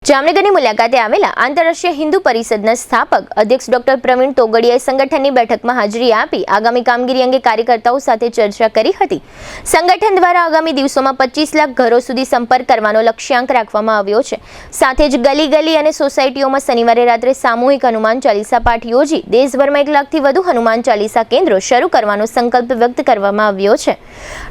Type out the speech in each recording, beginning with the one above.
જામનગરની મુલાકાતે આવેલા આંતરરાષ્ટ્રીય હિન્દુ પરિષદના સ્થાપક અધ્યક્ષ ડોક્ટર પ્રવીણ તોગડિયાએ સંગઠનની બેઠકમાં હાજરી આપી આગામી કામગીરી અંગે કાર્યકર્તાઓ સાથે ચર્ચા કરી હતી। સંગઠન દ્વારા આગામી દિવસોમાં 25 લાખ ઘરો સુધી સંપર્ક કરવાનો લક્ષ્યાંક રાખવામાં આવ્યો છે। સાથે જ ગલી ગલી અને સોસાયટીઓમાં શનિવારે રાત્રે સામૂહિક હનુમાન ચાલીસા પાઠ યોજી દેશભરમાં 1 લાખથી વધુ હનુમાન ચાલીસા કેન્દ્રો શરૂ કરવાનો સંકલ્પ વ્યક્ત કરવામાં આવ્યો છે।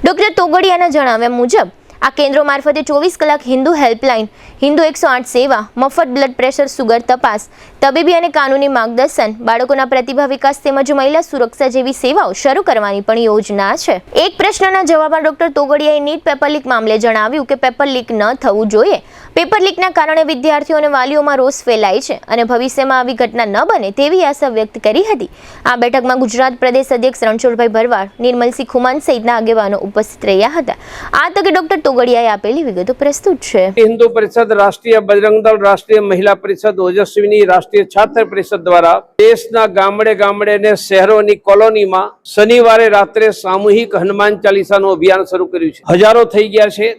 ડોક્ટર તોગડિયાના જણાવ્યા મુજબ આ કેન્દ્રો મારફતે 24 કલાક હિન્દુ હેલ્પલાઇન, હિન્દુ 108 સેવા, મફત બ્લડ પ્રેશર સુગર તપાસ, તબીબી અને કાનૂની માર્ગદર્શન, બાળકોના પ્રતિભા વિકાસ તેમજ મહિલા સુરક્ષા જેવી સેવાઓ શરૂ કરવાની પણ યોજના છે। એક પ્રશ્નના જવાબમાં ડોક્ટર તોગડિયાએ નીટ પેપર લીક મામલે જણાવ્યું કે પેપર લીક ન થવું જોઈએ। પેપર લીકના કારણે વિદ્યાર્થીઓ અને વાલીઓમાં રોષ ફેલાય છે અને ભવિષ્યમાં આવી ઘટના ન બને તેવી આશા વ્યક્ત કરી હતી। આ બેઠકમાં ગુજરાત પ્રદેશ અધ્યક્ષ રણછોડભાઈ ભરવાડ, નિર્મલસિંહ ખુમાન સહિતના આગેવાનો ઉપસ્થિત રહ્યા હતા। આ તકે ડોક્ટર તોગડિયાએ આપેલી વિગતો પ્રસ્તુત છે। हिंदू परिषद, राष्ट्रीय बजरंग दल, राष्ट्रीय महिला परिषद, ओजस्विनी, राष्ट्रीय छात्र परिषद द्वारा देशना गामडे गामडे ने शहरोनी कोलोनीमां शनिवारे रात्रे सामूहिक हनुमान चालीसाનું અભિયાન શરૂ કર્યું છે। હજારો થઈ ગયા છે,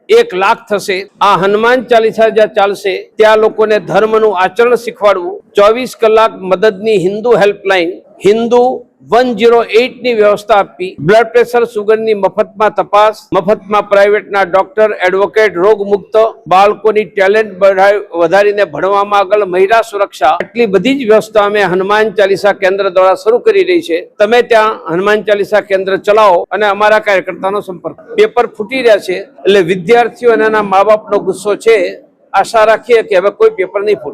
1 લાખ થશે। આ હનુમાન ચાલીસા જ્યાં ચાલશે ત્યાં લોકોને ધર્મનું આચરણ શીખવાડવું, 24 કલાક મદદની હિન્દુ હેલ્પલાઇન, હિન્દુ 108 ની વ્યવસ્થા આપવી, બ્લડ પ્રેશર સુગરની મફતમાં તપાસ, મફતમાં પ્રાઇવેટના ડોક્ટર, એડવોકેટ, રોગ મુક્ત, બાળકોની ટેલેન્ટ વધારીને ભણવામાં આગળ, મહિલા સુરક્ષા, આટલી બધી જ વ્યવસ્થા અમે હનુમાન ચાલીસા કેન્દ્ર દ્વારા શરૂ કરી રહી છે। તમે ત્યાં હનુમાન ચાલીસા કેન્દ્ર ચલાવો અને અમારા કાર્યકર્તાનો સંપર્ક। પેપર ફૂટી રહ્યા છે એટલે વિદ્યાર્થીઓ અને એના મા બાપનો ગુસ્સો છે। આશા રાખીએ કે હવે કોઈ પેપર નહીં ફૂટે।